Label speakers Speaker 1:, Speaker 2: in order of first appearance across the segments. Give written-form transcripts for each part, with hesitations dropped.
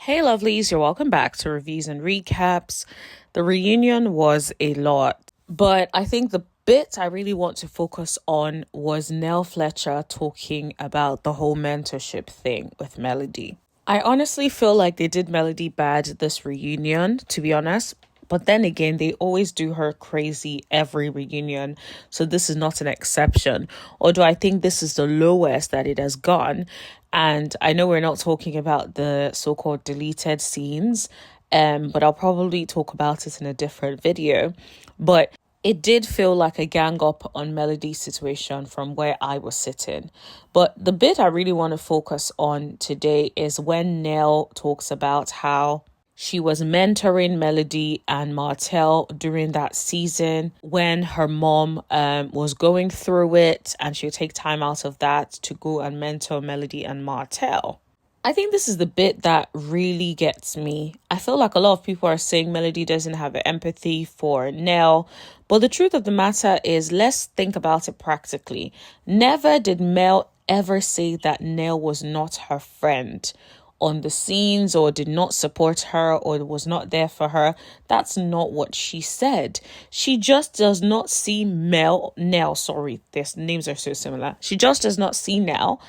Speaker 1: Hey lovelies, you're welcome back to Reviews and Recaps. The reunion was a lot, but I think the bit I really want to focus on was Nel Fletcher talking about the whole mentorship thing with Melody. I honestly feel like they did Melody bad this reunion, to be honest. But then again, they always do her crazy every reunion. So this is not an exception. Although I think this is the lowest that it has gone. And I know we're not talking about the so-called deleted scenes, but I'll probably talk about it in a different video. But it did feel like a gang up on Melody's situation from where I was sitting. But the bit I really want to focus on today is when Nell talks about how she was mentoring Melody and Martell during that season when her mom was going through it, and she'll take time out of that to go and mentor Melody and Martell. I think this is the bit that really gets me. I feel like a lot of people are saying Melody doesn't have empathy for Nell, but the truth of the matter is, let's think about it practically. Never did Mel ever say that Nell was not her friend on the scenes, or did not support her, or was not there for her. That's not what she said. She just does not see Nell, sorry, their names are so similar. She just does not see Nell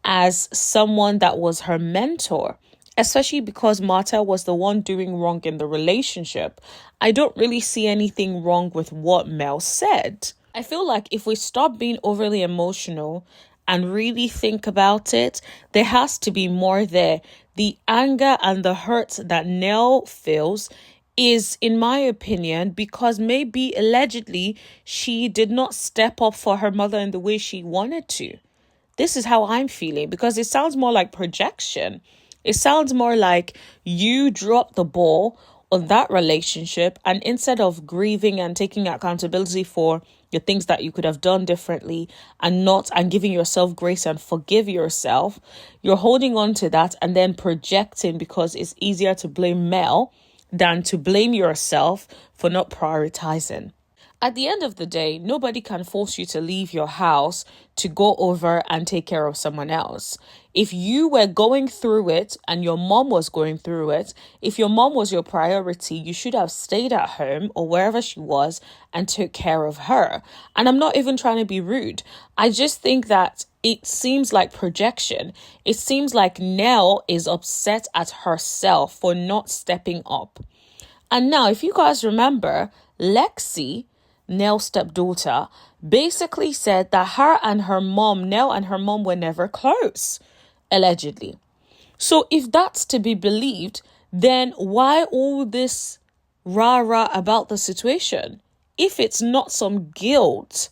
Speaker 1: as someone that was her mentor, especially because Marta was the one doing wrong in the relationship. I don't really see anything wrong with what Mel said. I feel like if we stop being overly emotional and really think about it, there has to be more there. The anger and the hurt that Nell feels is, in my opinion, because maybe allegedly she did not step up for her mother in the way she wanted to. This is how I'm feeling, because it sounds more like projection. It sounds more like you dropped the ball on that relationship, and instead of grieving and taking accountability for the things that you could have done differently and giving yourself grace and forgive yourself, you're holding on to that and then projecting, because it's easier to blame Mel than to blame yourself for not prioritizing. At the end of the day, nobody can force you to leave your house to go over and take care of someone else. If you were going through it and your mom was going through it, if your mom was your priority, you should have stayed at home or wherever she was and took care of her. And I'm not even trying to be rude. I just think that it seems like projection. It seems like Nell is upset at herself for not stepping up. And now, if you guys remember, Lexi, Nell's stepdaughter, basically said that Nell and her mom were never close, allegedly. So if that's to be believed, then why all this rah-rah about the situation? If it's not some guilt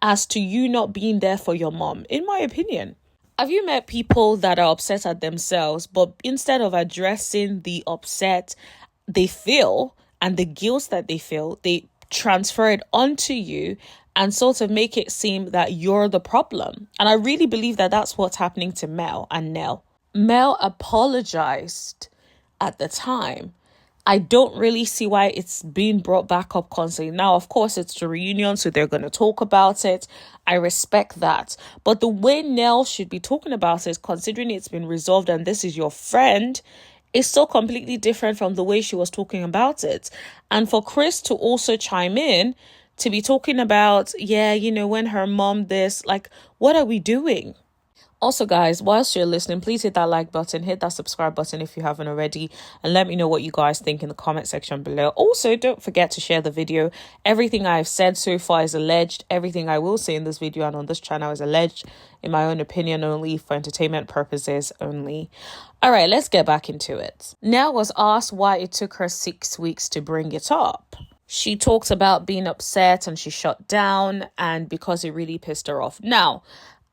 Speaker 1: as to you not being there for your mom, in my opinion. Have you met people that are upset at themselves, but instead of addressing the upset they feel and the guilt that they feel, they transfer it onto you and sort of make it seem that you're the problem? And I really believe that that's what's happening to Mel and Nell. Mel apologized at the time. I don't really see why it's being brought back up constantly. Now, of course, it's the reunion, so they're going to talk about it. I respect that. But the way Nell should be talking about it, considering it's been resolved and this is your friend, is so completely different from the way she was talking about it. And for Chris to also chime in, to be talking about, when her mom this, like, what are we doing? Also, guys, whilst you're listening, please hit that like button, hit that subscribe button if you haven't already, and let me know what you guys think in the comment section below. Also, don't forget to share the video. Everything I've said so far is alleged. Everything I will say in this video and on this channel is alleged, in my own opinion only, for entertainment purposes only. All right, let's get back into it. Nell was asked why it took her 6 weeks to bring it up. She talked about being upset and she shut down, and because it really pissed her off. Now,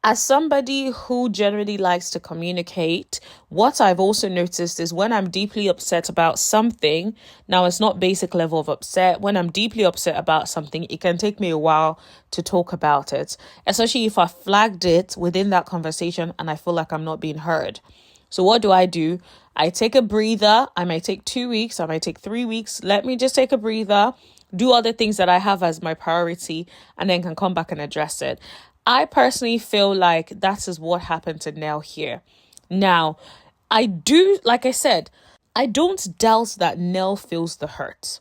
Speaker 1: as somebody who generally likes to communicate, what I've also noticed is when I'm deeply upset about something, now it's not basic level of upset, when I'm deeply upset about something, it can take me a while to talk about it, especially if I flagged it within that conversation and I feel like I'm not being heard. So what do? I take a breather. I might take 2 weeks. I might take 3 weeks. Let me just take a breather, do other things that I have as my priority, and then can come back and address it. I personally feel like that is what happened to Nell here. Now, I do, like I said, I don't doubt that Nell feels the hurt.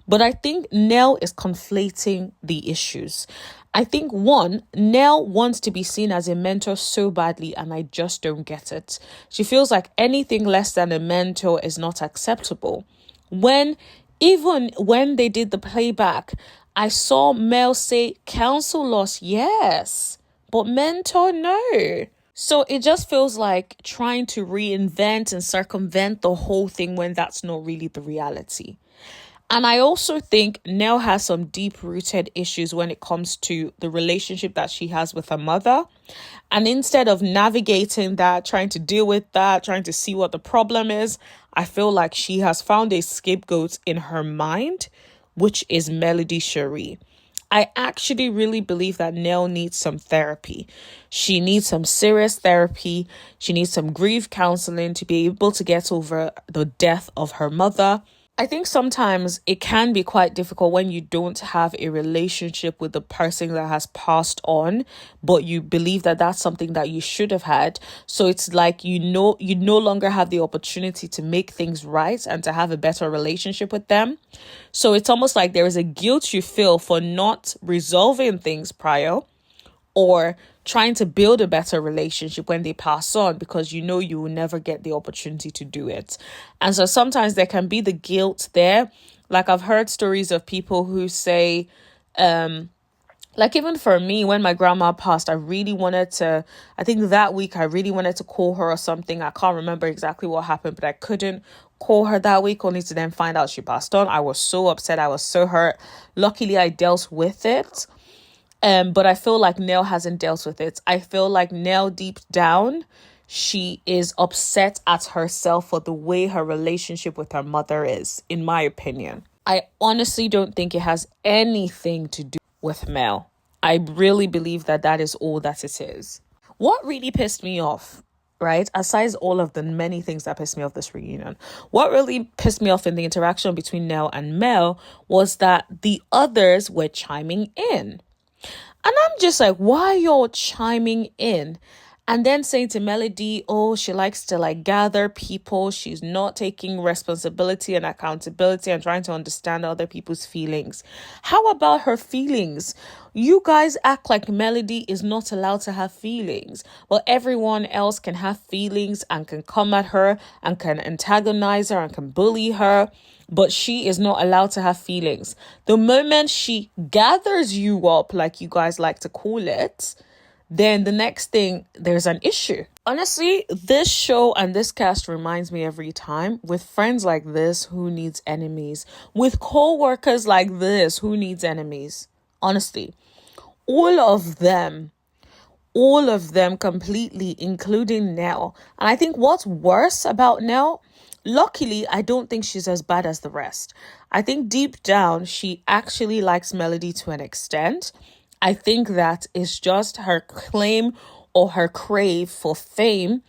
Speaker 1: But I think Nell is conflating the issues. I think one, Nell wants to be seen as a mentor so badly, and I just don't get it. She feels like anything less than a mentor is not acceptable. When, even when they did the playback, I saw Mel say, counsel us, yes, but mentor, no. So it just feels like trying to reinvent and circumvent the whole thing when that's not really the reality. And I also think Nell has some deep rooted issues when it comes to the relationship that she has with her mother. And instead of navigating that, trying to deal with that, trying to see what the problem is, I feel like she has found a scapegoat in her mind, which is Melody Shari. I actually really believe that Nell needs some therapy. She needs some serious therapy. She needs some grief counseling to be able to get over the death of her mother. I think sometimes it can be quite difficult when you don't have a relationship with the person that has passed on, but you believe that that's something that you should have had. So it's like, you no longer have the opportunity to make things right and to have a better relationship with them. So it's almost like there is a guilt you feel for not resolving things prior, or trying to build a better relationship when they pass on, because you know you will never get the opportunity to do it. And so sometimes there can be the guilt there. Like, I've heard stories of people who say, like, even for me, when my grandma passed, I think that week I really wanted to call her or something. I can't remember exactly what happened, but I couldn't call her that week, only to then find out she passed on. I was so upset. I was so hurt. Luckily, I dealt with it. But I feel like Nell hasn't dealt with it. I feel like Nell, deep down, she is upset at herself for the way her relationship with her mother is, in my opinion. I honestly don't think it has anything to do with Mel. I really believe that that is all that it is. What really pissed me off, right, aside all of the many things that pissed me off this reunion, what really pissed me off in the interaction between Nell and Mel was that the others were chiming in. And I'm just like, why y'all chiming in? And then saying to Melody, oh, she likes to like gather people. She's not taking responsibility and accountability and trying to understand other people's feelings. How about her feelings? You guys act like Melody is not allowed to have feelings. Well, everyone else can have feelings and can come at her and can antagonize her and can bully her, but she is not allowed to have feelings. The moment she gathers you up, like you guys like to call it, then the next thing, there's an issue. Honestly, this show and this cast reminds me every time, with friends like this, who needs enemies? With co-workers like this, who needs enemies? Honestly, all of them completely, including Nell. And I think what's worse about Nell, luckily, I don't think she's as bad as the rest. I think deep down, she actually likes Melody to an extent. I think that is just her claim or her crave for fame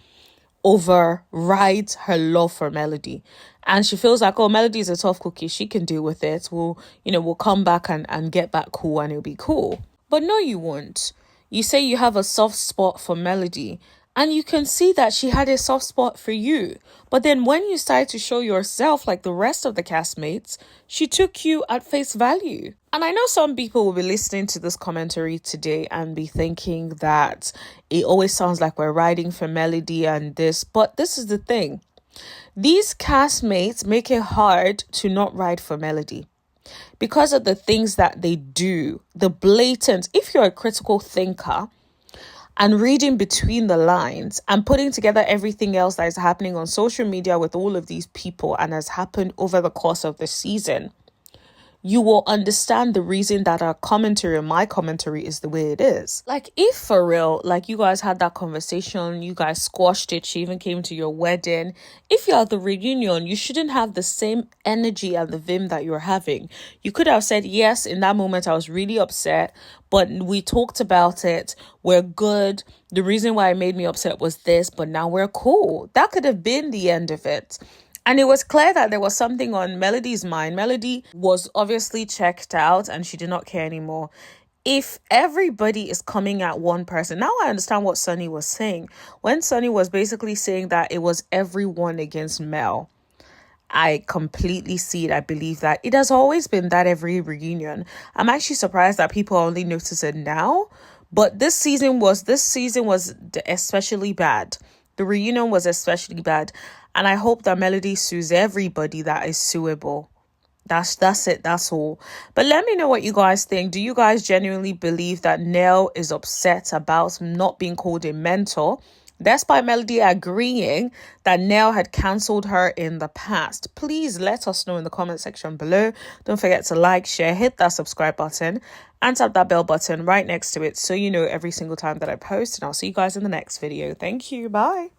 Speaker 1: overrides her love for Melody. And she feels like, oh, Melody is a tough cookie. She can deal with it. We'll come back and get back cool and it'll be cool. But no, you won't. You say you have a soft spot for Melody, and you can see that she had a soft spot for you. But then when you started to show yourself like the rest of the castmates, she took you at face value. And I know some people will be listening to this commentary today and be thinking that it always sounds like we're riding for Melody and this. But this is the thing. These castmates make it hard to not ride for Melody, because of the things that they do, the blatant, if you're a critical thinker and reading between the lines and putting together everything else that is happening on social media with all of these people and has happened over the course of the season, you will understand the reason that our commentary, my commentary, is the way it is. Like, if for real, like you guys had that conversation, you guys squashed it, she even came to your wedding. If you're at the reunion, you shouldn't have the same energy and the vim that you're having. You could have said, yes, in that moment, I was really upset, but we talked about it. We're good. The reason why it made me upset was this, but now we're cool. That could have been the end of it. And it was clear that there was something on Melody's mind. Melody was obviously checked out and she did not care anymore. If everybody is coming at one person, now I understand what Sunny was saying. When Sunny was basically saying that it was everyone against Mel, I completely see it. I believe that it has always been that every reunion. I'm actually surprised that people only notice it now. But this season was especially bad. The reunion was especially bad. And I hope that Melody sues everybody that is suable. That's it. That's all. But let me know what you guys think. Do you guys genuinely believe that Nell is upset about not being called a mentor? Despite Melody agreeing that Nell had cancelled her in the past. Please let us know in the comment section below. Don't forget to like, share, hit that subscribe button and tap that bell button right next to it so you know every single time that I post. And I'll see you guys in the next video. Thank you. Bye.